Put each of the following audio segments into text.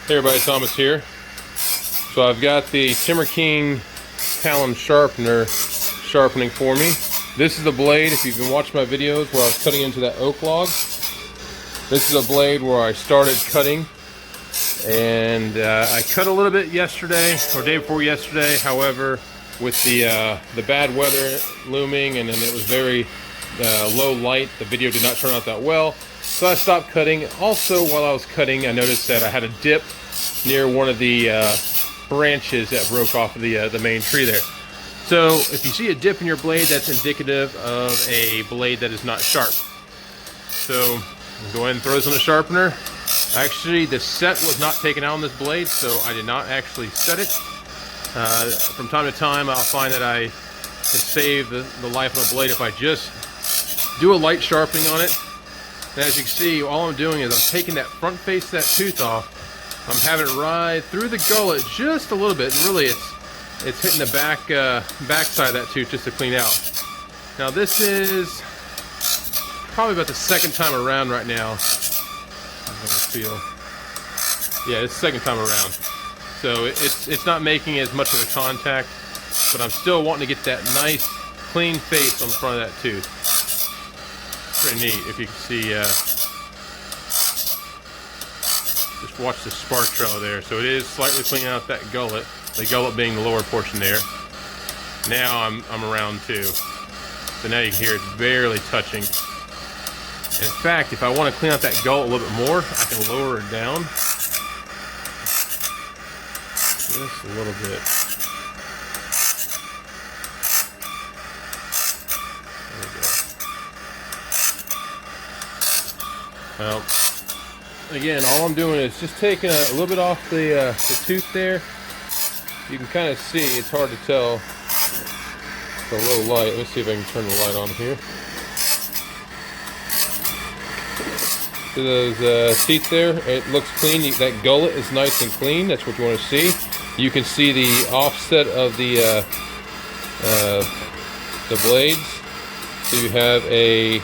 Hey everybody, Thomas here. So I've got the Timberking Talon sharpener sharpening for me. This is a blade, if you've been watching my videos where I was cutting into that oak log, this is a blade where I started cutting, and I cut a little bit yesterday or day before yesterday. However, with the bad weather looming and then it was very low light, the video did not turn out that well, so I stopped cutting. Also, while I was cutting, I noticed that I had a dip near one of the branches that broke off of the main tree there. So if you see a dip in your blade, that's indicative of a blade that is not sharp. So go ahead and throw this on the sharpener. Actually, the set was not taken out on this blade, so I did not actually set it. From time to time, I'll find that I can save the life of a blade if I just do a light sharpening on it. And as you can see, all I'm doing is I'm taking that front face of that tooth off. I'm having it ride through the gullet just a little bit, and really it's hitting the back side of that tooth just to clean out. Now this is probably about the second time around right now. Yeah, it's the second time around. So it's not making as much of a contact, but I'm still wanting to get that nice clean face on the front of that tooth. Pretty neat if you can see. Just watch the spark trail there. So it is slightly cleaning out that gullet, the gullet being the lower portion there. Now I'm around two. So now you can hear it's barely touching. In fact, if I want to clean out that gullet a little bit more, I can lower it down just a little bit. There we go. Well, again, all I'm doing is just taking a little bit off the tooth there. You can kind of see, it's hard to tell. It's a low light. Let's see if I can turn the light on here. See those teeth there? It looks clean. That gullet is nice and clean. That's what you want to see. You can see the offset of the blades. So you have a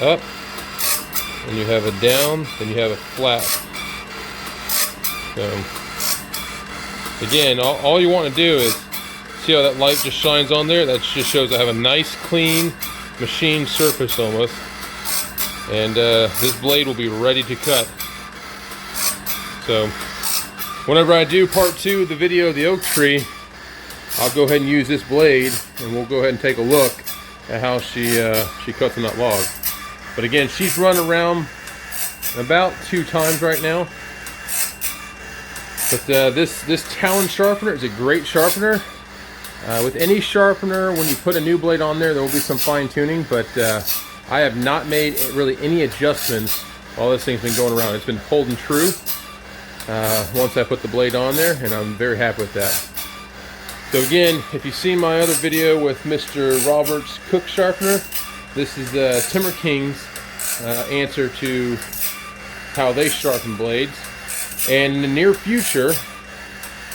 up, and you have a down, then you have a flat. So again, all you want to do is see how that light just shines on there. That just shows I have a nice clean machined surface almost. And this blade will be ready to cut. So whenever I do part 2 of the video of the oak tree, I'll go ahead and use this blade, and we'll go ahead and take a look at how she cuts on that log. But again, she's run around about 2 times right now. But this Talon sharpener is a great sharpener. With any sharpener, when you put a new blade on there will be some fine tuning, but I have not made really any adjustments while this thing's been going around. It's been holding true once I put the blade on there, and I'm very happy with that. So again, if you've seen my other video with Mr. Robert's Cook Sharpener, this is Timberking's answer to how they sharpen blades. And in the near future,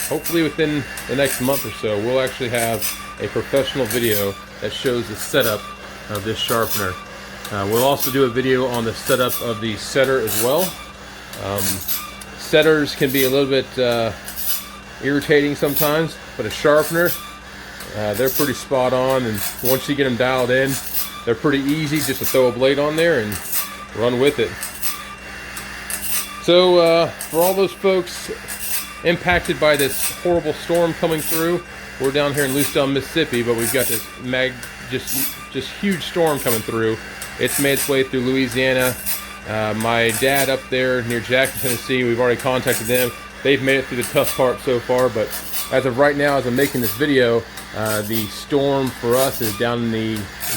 hopefully within the next month or so, we'll actually have a professional video that shows the setup of this sharpener. We'll also do a video on the setup of the setter as well. Setters can be a little bit irritating sometimes, but a sharpener, they're pretty spot on, and once you get them dialed in, they're pretty easy just to throw a blade on there and run with it. So for all those folks impacted by this horrible storm coming through, we're down here in Lucedale, Mississippi, but we've got this just huge storm coming through. It's made its way through Louisiana. My dad up there near Jackson, Tennessee, we've already contacted them. They've made it through the tough part so far, but as of right now, as I'm making this video, the storm for us is down in the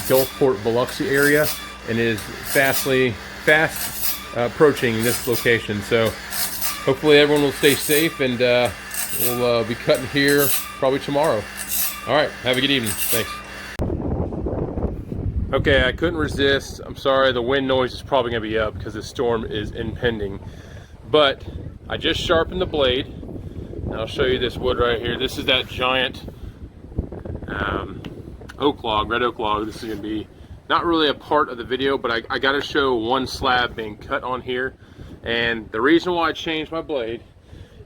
Gulfport, Biloxi area, and is fast approaching this location. So hopefully everyone will stay safe, and we'll be cutting here probably tomorrow. All right, have a good evening. Thanks. Okay, I couldn't resist. I'm sorry, the wind noise is probably gonna be up because the storm is impending. But I just sharpened the blade. And I'll show you this wood right here. This is that giant oak log, red oak log. This is gonna be not really a part of the video, but I gotta show one slab being cut on here. And the reason why I changed my blade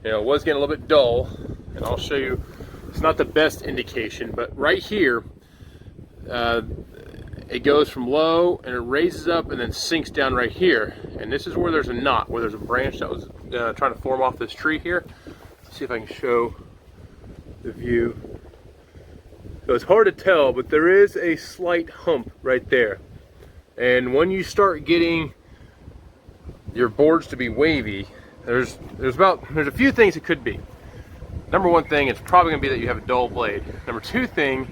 You know, it was getting a little bit dull, and I'll show you. It's not the best indication, but right here, it goes from low and it raises up and then sinks down right here. And this is where there's a knot, where there's a branch that was trying to form off this tree here. Let's see if I can show the view. So it's hard to tell, but there is a slight hump right there. And when you start getting your boards to be wavy, there's a few things it could be. Number one thing, it's probably gonna be that you have a dull blade. Number two thing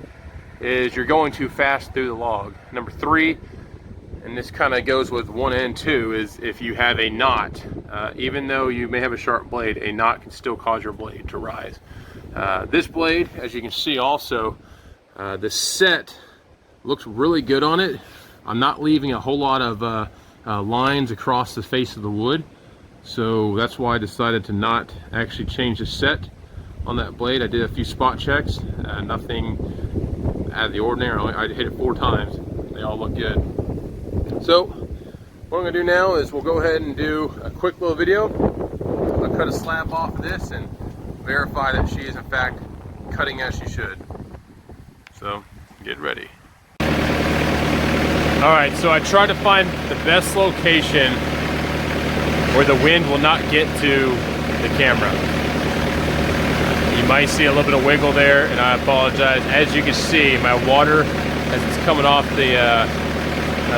is you're going too fast through the log. Number three, and this kind of goes with 1 and 2, is if you have a knot, even though you may have a sharp blade, a knot can still cause your blade to rise. This blade, as you can see also, the set looks really good on it. I'm not leaving a whole lot of lines across the face of the wood, so that's why I decided to not actually change the set on that blade. I did a few spot checks, nothing out of the ordinary. I hit it 4 times. They all look good. So what I'm gonna do now is we'll go ahead and do a quick little video. I'll cut a slab off of this and verify that she is in fact cutting as she should. So get ready. All right, so I tried to find the best location where the wind will not get to the camera. You might see a little bit of wiggle there, and I apologize. As you can see, my water, as it's coming off the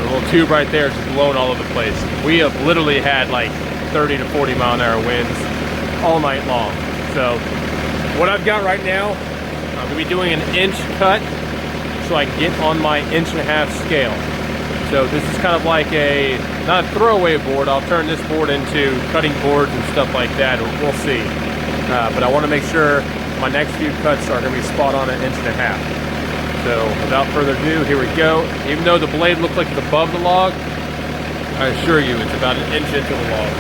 little tube right there, it's blowing all over the place. We have literally had like 30 to 40 mile an hour winds all night long. So what I've got right now, I'm gonna be doing an inch cut so I can get on my 1.5 scale. So this is kind of like not a throwaway board. I'll turn this board into cutting boards and stuff like that. We'll see. But I want to make sure my next few cuts are going to be spot on at 1.5 inches. So without further ado, here we go. Even though the blade looks like it's above the log, I assure you it's about 1 inch into the log.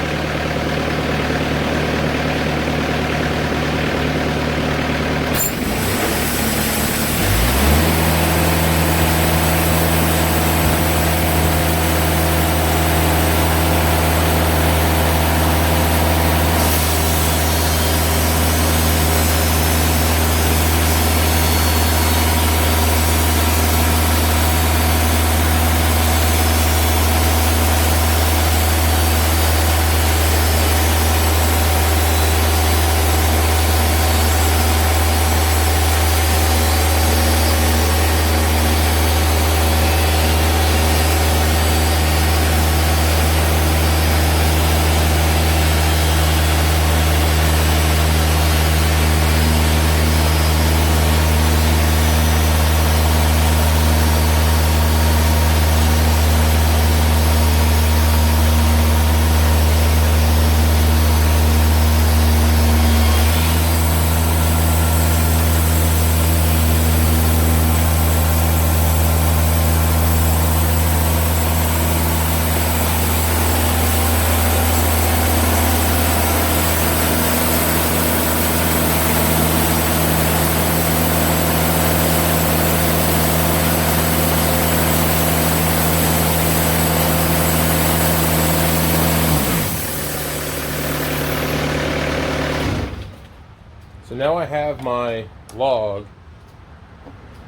So now I have my log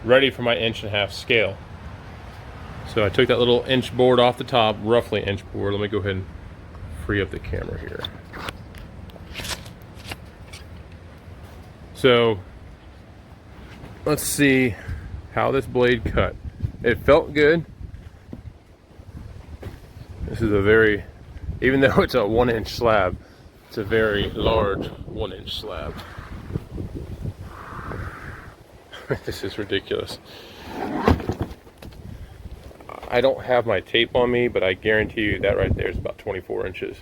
ready for my 1.5 scale. So I took that little inch board off the top, roughly inch board. Let me go ahead and free up the camera here. So let's see how this blade cut. It felt good. This is a very, even though it's a 1-inch slab, it's a very large 1-inch slab. This is ridiculous. I don't have my tape on me, but I guarantee you that right there is about 24 inches.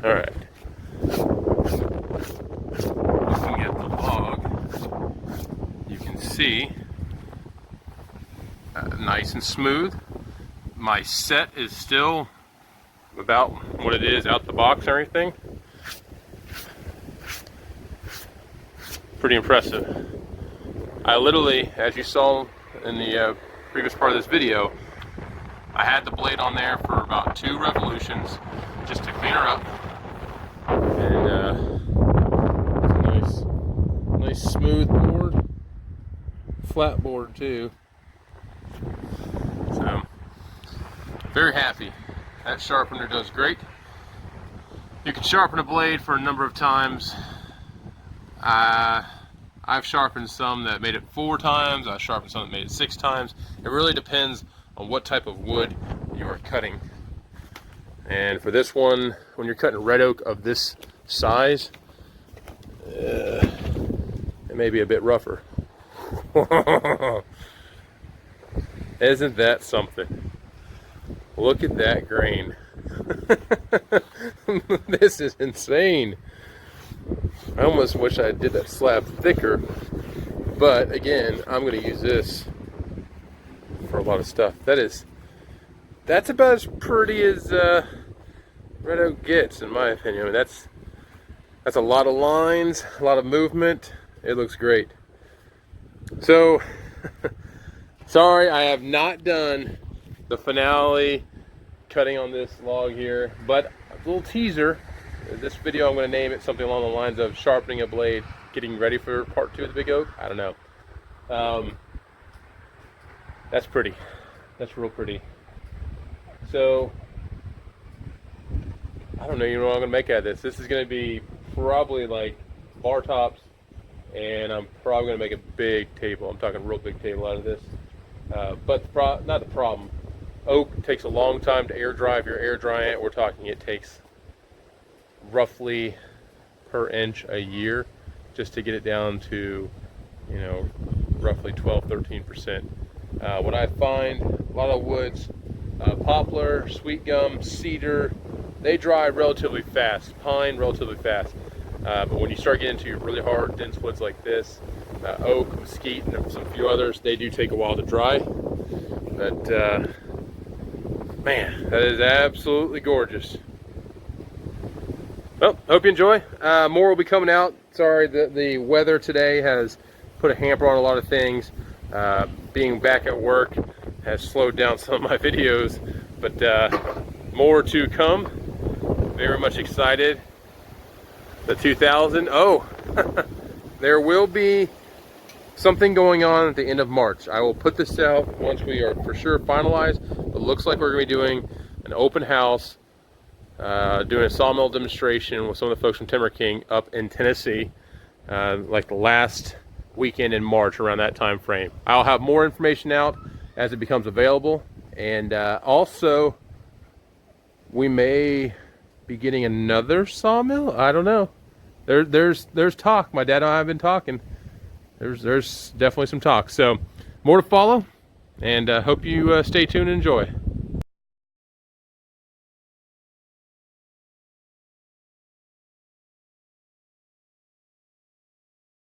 All right. Looking at the log, you can see nice and smooth. My set is still about what it is out the box and everything. Pretty impressive. I literally, as you saw in the previous part of this video, I had the blade on there for about 2 revolutions just to clean her up. it's a nice smooth board, flat board too. So very happy. That sharpener does great. You can sharpen a blade for a number of times. I've sharpened some that made it 4 times. I've sharpened some that made it 6 times. It really depends on what type of wood you are cutting. And for this one, when you're cutting red oak of this size, it may be a bit rougher. Isn't that something? Look at that grain. This is insane. I almost wish I did that slab thicker, but again, I'm going to use this for a lot of stuff. That's about as pretty as red oak gets, in my opinion. I mean, that's a lot of lines, a lot of movement. It looks great. So, sorry, I have not done the finale cutting on this log here, but a little teaser. This video, I'm going to name it something along the lines of sharpening a blade, getting ready for part 2 of the big oak. I don't know. That's pretty. That's real pretty. So, I don't know even what I'm going to make out of this. This is going to be probably like bar tops, and I'm probably going to make a big table. I'm talking a real big table out of this. But not the problem. Oak takes a long time to air dry. If you're air drying it, we're talking it takes roughly per inch a year just to get it down to, you know, roughly 12-13%. What I find, a lot of woods, poplar, sweet gum, cedar, they dry relatively fast. Pine, relatively fast. But when you start getting into really hard, dense woods like this, oak, mesquite, and some few others, they do take a while to dry. But man, that is absolutely gorgeous. Well, hope you enjoy. More will be coming out. Sorry, the weather today has put a hamper on a lot of things. Being back at work has slowed down some of my videos, but more to come. Very much excited. The 2000. Oh, there will be something going on at the end of March. I will put this out once we are for sure finalized. It looks like we're going to be doing an open house, doing a sawmill demonstration with some of the folks from Timberking up in Tennessee, like the last weekend in March, around that time frame. I'll have more information out as it becomes available, and also we may be getting another sawmill. I don't know. There's talk. My dad and I have been talking. There's definitely some talk. So more to follow, and hope you stay tuned and enjoy.